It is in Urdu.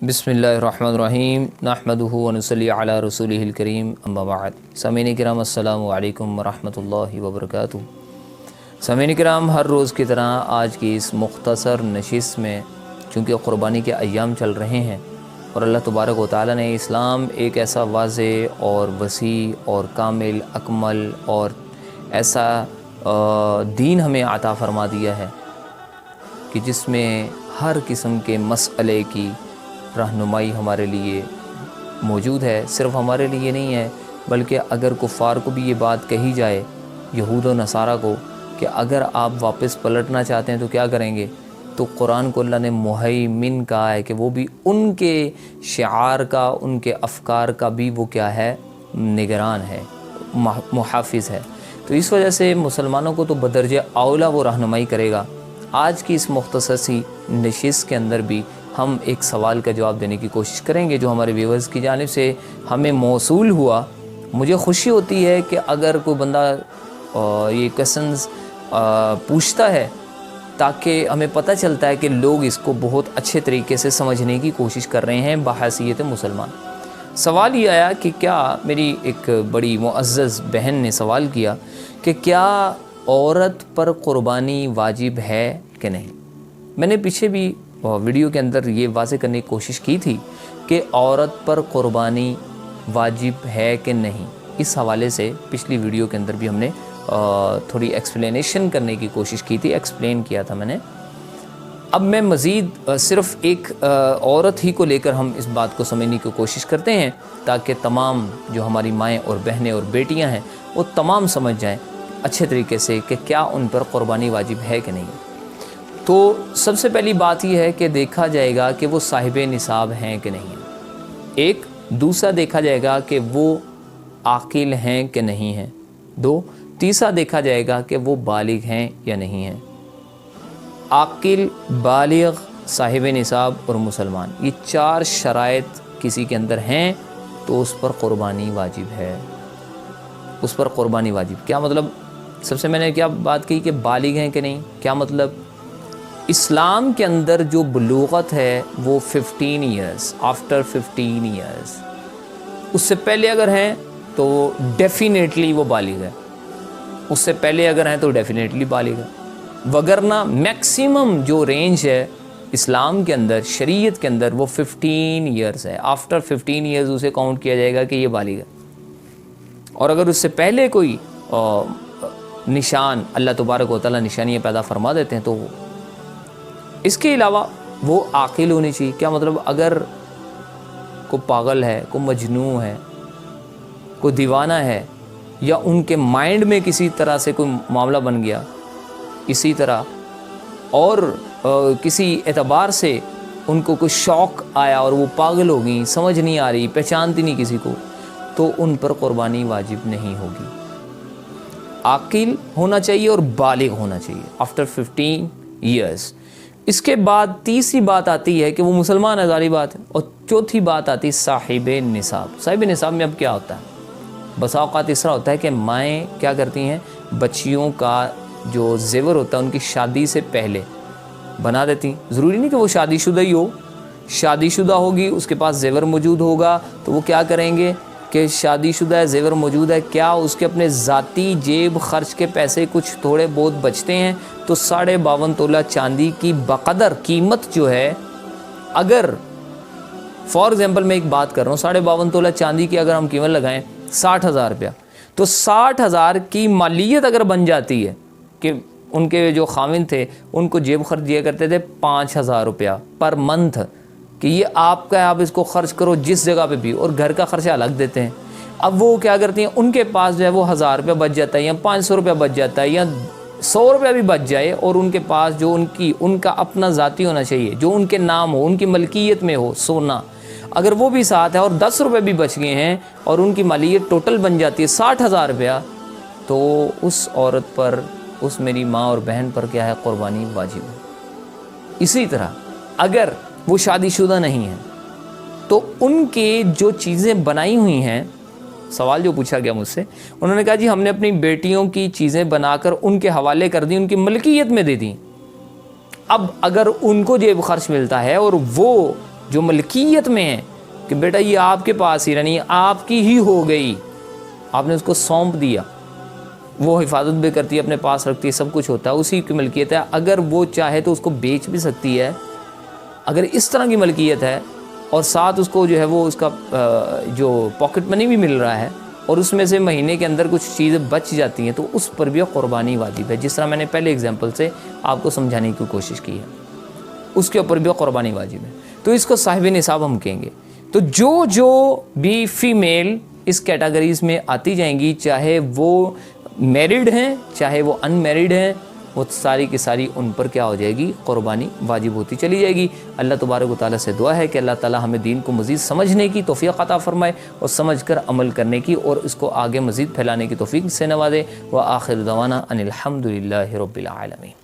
بسم اللہ الرحمن الرحیم نحمدہ ونصلی علی رسولہ الکریم اما بعد۔ سامعین کرام السلام علیکم ورحمۃ اللہ وبرکاتہ۔ سامعین کرام، ہر روز کی طرح آج کی اس مختصر نشست میں چونکہ قربانی کے ایام چل رہے ہیں اور اللہ تبارک و تعالیٰ نے اسلام ایک ایسا واضح اور وسیع اور کامل اکمل اور ایسا دین ہمیں عطا فرما دیا ہے کہ جس میں ہر قسم کے مسئلے کی رہنمائی ہمارے لیے موجود ہے۔ صرف ہمارے لیے نہیں ہے بلکہ اگر کفار کو بھی یہ بات کہی جائے، یہود و نصارہ کو، کہ اگر آپ واپس پلٹنا چاہتے ہیں تو کیا کریں گے، تو قرآن کو اللہ نے مہیمن کہا ہے کہ وہ بھی ان کے شعار کا، ان کے افکار کا بھی وہ کیا ہے، نگران ہے، محافظ ہے۔ تو اس وجہ سے مسلمانوں کو تو بدرجہ اولا وہ رہنمائی کرے گا۔ آج کی اس مختصر سی نشست کے اندر بھی ہم ایک سوال کا جواب دینے کی کوشش کریں گے جو ہمارے ویورز کی جانب سے ہمیں موصول ہوا۔ مجھے خوشی ہوتی ہے کہ اگر کوئی بندہ یہ کویسچنز پوچھتا ہے تاکہ ہمیں پتہ چلتا ہے کہ لوگ اس کو بہت اچھے طریقے سے سمجھنے کی کوشش کر رہے ہیں بحیثیت مسلمان۔ سوال یہ آیا کہ کیا، میری ایک بڑی معزز بہن نے سوال کیا کہ کیا عورت پر قربانی واجب ہے کہ نہیں۔ میں نے پیچھے بھی ویڈیو کے اندر یہ واضح کرنے کی کوشش کی تھی کہ عورت پر قربانی واجب ہے کہ نہیں۔ اس حوالے سے پچھلی ویڈیو کے اندر بھی ہم نے تھوڑی ایکسپلینیشن کرنے کی کوشش کی تھی، ایکسپلین کیا تھا میں نے۔ اب میں مزید صرف ایک عورت ہی کو لے کر ہم اس بات کو سمجھنے کی کوشش کرتے ہیں تاکہ تمام جو ہماری مائیں اور بہنیں اور بیٹیاں ہیں وہ تمام سمجھ جائیں اچھے طریقے سے کہ کیا ان پر قربانی واجب ہے کہ نہیں۔ تو سب سے پہلی بات یہ ہے کہ دیکھا جائے گا کہ وہ صاحب نصاب ہیں کہ نہیں ہیں، ایک۔ دوسرا دیکھا جائے گا کہ وہ عاقل ہیں کہ نہیں ہیں، دو۔ تیسرا دیکھا جائے گا کہ وہ بالغ ہیں یا نہیں ہیں۔ عاقل، بالغ، صاحب نصاب اور مسلمان، یہ چار شرائط کسی کے اندر ہیں تو اس پر قربانی واجب ہے، اس پر قربانی واجب۔ کیا مطلب؟ سب سے میں نے کیا بات کی کہ بالغ ہیں کہ نہیں، کیا مطلب؟ اسلام کے اندر جو بلوغت ہے وہ 15 ایئرز، آفٹر 15 ایئرز، اس سے پہلے اگر ہیں تو ڈیفینیٹلی وہ بالغ ہے، اس سے پہلے اگر ہیں تو ڈیفینیٹلی بالغ ہے، وگرنہ میکسیمم جو رینج ہے اسلام کے اندر، شریعت کے اندر، وہ 15 ایئرز ہے۔ آفٹر 15 ایئرز اسے کاؤنٹ کیا جائے گا کہ یہ بالغ ہے۔ اور اگر اس سے پہلے کوئی نشان، اللہ تبارک و تعالیٰ نشانیاں پیدا فرما دیتے ہیں تو اس کے علاوہ وہ عاقل ہونی چاہیے۔ کیا مطلب؟ اگر کوئی پاگل ہے، کوئی مجنون ہے، کوئی دیوانہ ہے، یا ان کے مائنڈ میں کسی طرح سے کوئی معاملہ بن گیا اسی طرح، اور کسی اعتبار سے ان کو کوئی شوق آیا اور وہ پاگل ہو گئیں، سمجھ نہیں آ رہی، پہچانتی نہیں کسی کو، تو ان پر قربانی واجب نہیں ہوگی۔ عاقل ہونا چاہیے اور بالغ ہونا چاہیے آفٹر 15 ایئرز۔ اس کے بعد تیسری بات آتی ہے کہ وہ مسلمان ہے، ظاہری بات ہے، اور چوتھی بات آتی ہے صاحب نصاب۔ صاحب نصاب میں اب کیا ہوتا ہے؟ بسا اوقات اس طرح ہوتا ہے کہ مائیں کیا کرتی ہیں، بچیوں کا جو زیور ہوتا ہے ان کی شادی سے پہلے بنا دیتی۔ ضروری نہیں کہ وہ شادی شدہ ہی ہو، شادی شدہ ہوگی، اس کے پاس زیور موجود ہوگا تو وہ کیا کریں گے کہ شادی شدہ ہے، زیور موجود ہے، کیا اس کے اپنے ذاتی جیب خرچ کے پیسے کچھ تھوڑے بہت بچتے ہیں تو 52.5 تولہ چاندی کی بقدر قیمت جو ہے، اگر فار ایگزامپل میں ایک بات کر رہا ہوں، 52.5 تولہ چاندی کی اگر ہم قیمت لگائیں 60,000 روپیہ، تو 60,000 کی مالیت اگر بن جاتی ہے کہ ان کے جو خاوند تھے ان کو جیب خرچ دیا کرتے تھے 5,000 روپیہ پر منتھ، کہ یہ آپ کا ہے، آپ اس کو خرچ کرو جس جگہ پہ بھی، اور گھر کا خرچہ الگ دیتے ہیں۔ اب وہ کیا کرتی ہیں، ان کے پاس جو ہے وہ 1,000 روپیہ بچ جاتا ہے، یا 500 روپیہ بچ جاتا ہے، یا 100 روپیہ بھی بچ جائے، اور ان کے پاس جو ان کا اپنا ذاتی ہونا چاہیے، جو ان کے نام ہو، ان کی ملکیت میں ہو، سونا، اگر وہ بھی ساتھ ہے اور 10 روپے بھی بچ گئے ہیں اور ان کی مالیت ٹوٹل بن جاتی ہے 60,000 روپیہ، تو اس عورت پر، اس میری ماں اور بہن پر کیا ہے، قربانی واجب ہے۔ اسی طرح اگر وہ شادی شدہ نہیں ہیں تو ان کے جو چیزیں بنائی ہوئی ہیں، سوال جو پوچھا گیا مجھ سے، انہوں نے کہا جی ہم نے اپنی بیٹیوں کی چیزیں بنا کر ان کے حوالے کر دی، ان کی ملکیت میں دے دی۔ اب اگر ان کو جیب خرچ ملتا ہے اور وہ جو ملکیت میں ہے کہ بیٹا یہ آپ کے پاس ہی رہنی ہے، آپ کی ہی ہو گئی، آپ نے اس کو سونپ دیا، وہ حفاظت بھی کرتی ہے، اپنے پاس رکھتی ہے، سب کچھ ہوتا ہے، اسی کی ملکیت ہے. اگر وہ چاہے تو اس کو بیچ بھی سکتی ہے. اگر اس طرح کی ملکیت ہے اور ساتھ اس کو جو ہے وہ اس کا جو پاکٹ منی بھی مل رہا ہے اور اس میں سے مہینے کے اندر کچھ چیزیں بچ جاتی ہیں، تو اس پر بھی قربانی واجب ہے. جس طرح میں نے پہلے اگزامپل سے آپ کو سمجھانے کی کوشش کی ہے، اس کے اوپر بھی قربانی واجب ہے. تو اس کو صاحب نصاب ہم کہیں گے. تو جو بھی فیمیل اس کیٹاگریز میں آتی جائیں گی، چاہے وہ میرڈ ہیں چاہے وہ ان میرڈ ہیں، وہ ساری کی ساری ان پر کیا ہو جائے گی؟ قربانی واجب ہوتی چلی جائے گی. اللہ تبارک و تعالیٰ سے دعا ہے کہ اللہ تعالیٰ ہمیں دین کو مزید سمجھنے کی توفیق عطا فرمائے اور سمجھ کر عمل کرنے کی اور اس کو آگے مزید پھیلانے کی توفیق سے نوازے. وآخر دعوانا ان الحمد للہ رب العالمین.